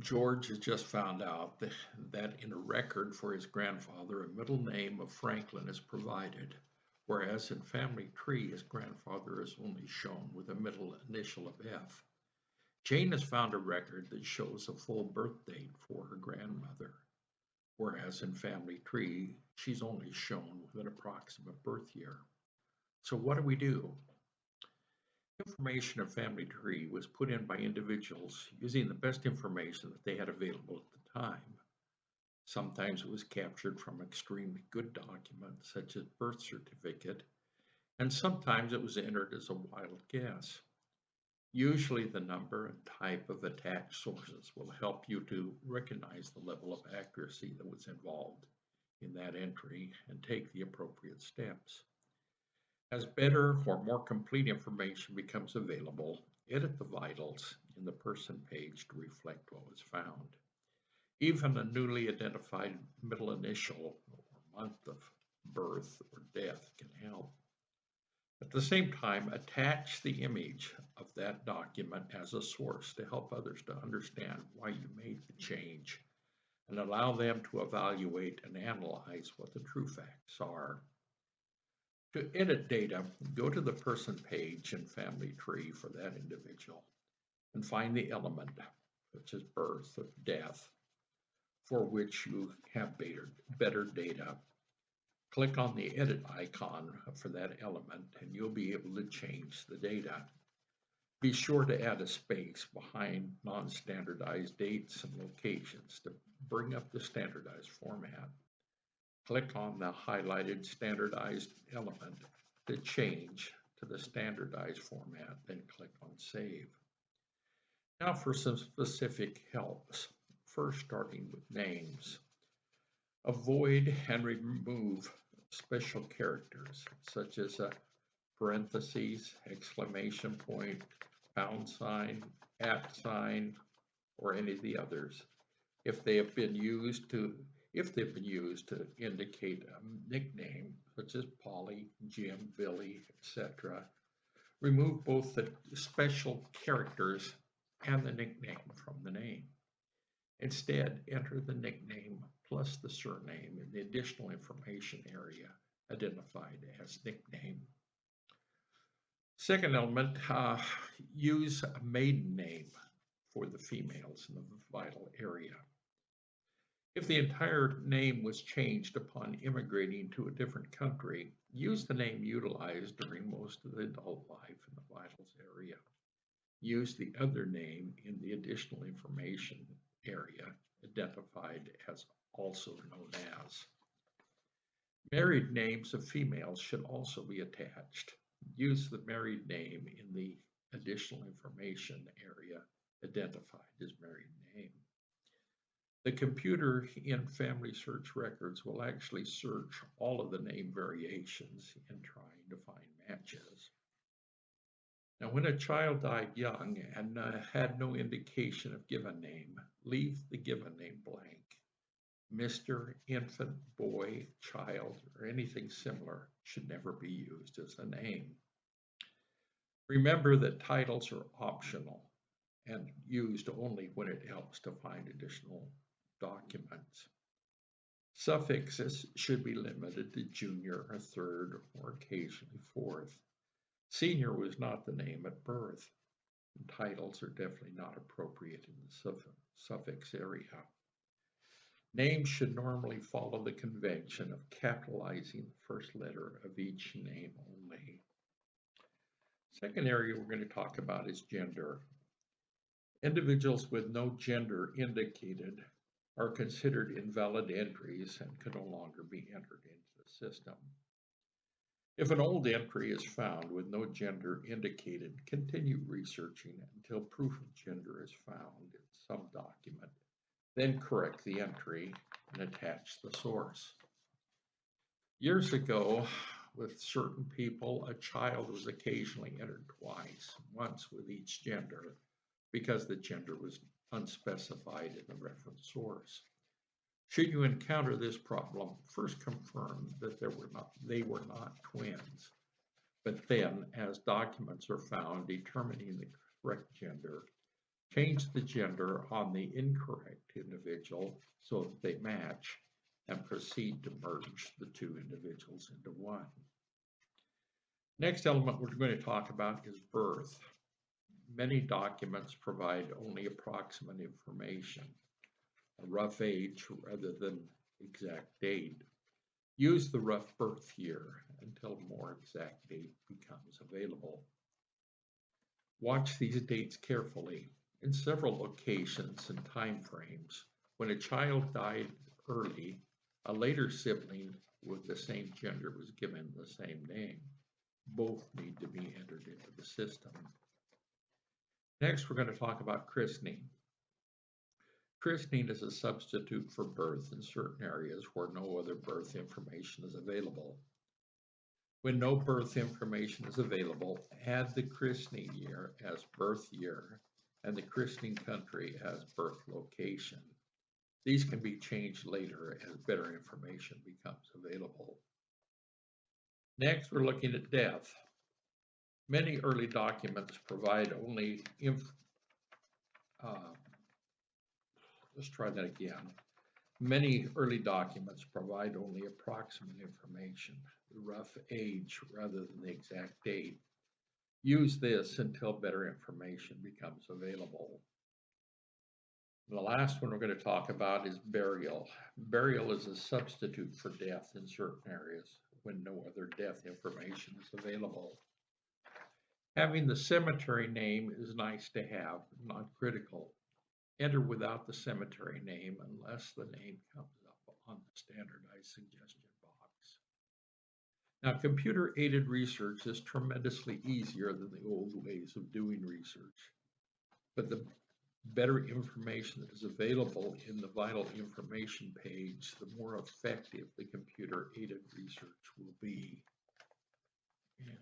George has just found out that in a record for his grandfather, a middle name of Franklin is provided, whereas in family tree, his grandfather is only shown with a middle initial of F. Jane has found a record that shows a full birth date for her grandmother, whereas in family tree, she's only shown with an approximate birth year. So what do we do? Information of family tree was put in by individuals using the best information that they had available at the time. Sometimes it was captured from extremely good documents such as birth certificate, and sometimes it was entered as a wild guess. Usually the number and type of attached sources will help you to recognize the level of accuracy that was involved in that entry and take the appropriate steps. As better or more complete information becomes available, edit the vitals in the person page to reflect what was found. Even a newly identified middle initial or month of birth or death can help. At the same time, attach the image of that document as a source to help others to understand why you made the change and allow them to evaluate and analyze what the true facts are. To edit data, go to the person page in family tree for that individual and find the element, such as birth or death, for which you have better data. Click on the edit icon for that element and you'll be able to change the data. Be sure to add a space behind non-standardized dates and locations to bring up the standardized format. Click on the highlighted standardized element to change to the standardized format, then click on Save. Now for some specific helps. First, starting with names. Avoid and remove special characters such as a parentheses, exclamation point, pound sign, at sign, or any of the others. If they've been used to indicate a nickname such as Polly, Jim, Billy, etc., remove both the special characters and the nickname from the name. Instead, enter the nickname plus the surname in the additional information area identified as nickname. Second element, use a maiden name for the females in the vital area. If the entire name was changed upon immigrating to a different country, use the name utilized during most of the adult life in the vitals area. Use the other name in the additional information area identified as also known as. Married names of females should also be attached. Use the married name in the additional information area identified as married name. The computer in family search records will actually search all of the name variations in trying to find matches. Now, when a child died young and had no indication of given name, leave the given name blank. Mr., infant, boy, child, or anything similar should never be used as a name. Remember that titles are optional and used only when it helps to find additional documents. Suffixes should be limited to junior or third or occasionally fourth. Senior was not the name at birth. And titles are definitely not appropriate in the suffix area. Names should normally follow the convention of capitalizing the first letter of each name only. Second area we're going to talk about is gender. Individuals with no gender indicated are considered invalid entries and can no longer be entered into the system. If an old entry is found with no gender indicated, continue researching until proof of gender is found in some document. Then correct the entry and attach the source. Years ago, with certain people, a child was occasionally entered twice, once with each gender, because the gender was unspecified in the reference source. Should you encounter this problem, first confirm that they were not twins. But then, as documents are found determining the correct gender, Change the gender on the incorrect individual so that they match, and proceed to merge the two individuals into one. Next element we're going to talk about is birth. Many documents provide only approximate information, a rough age rather than exact date. Use the rough birth year until a more exact date becomes available. Watch these dates carefully. In several locations and time frames, when a child died early, a later sibling with the same gender was given the same name. Both need to be entered into the system. Next, we're going to talk about christening. Christening is a substitute for birth in certain areas where no other birth information is available. When no birth information is available, add the christening year as birth year and the christening country as birth location. These can be changed later as better information becomes available. Next, we're looking at death. Many early documents provide only let's try that again. Many early documents provide only approximate information, the rough age rather than the exact date. Use this until better information becomes available. And the last one we're going to talk about is burial. Burial is a substitute for death in certain areas when no other death information is available. Having the cemetery name is nice to have, not critical. Enter without the cemetery name unless the name comes up on the standardized suggestion box. Now, computer-aided research is tremendously easier than the old ways of doing research, but the better information that is available in the vital information page, the more effective the computer-aided research will be. And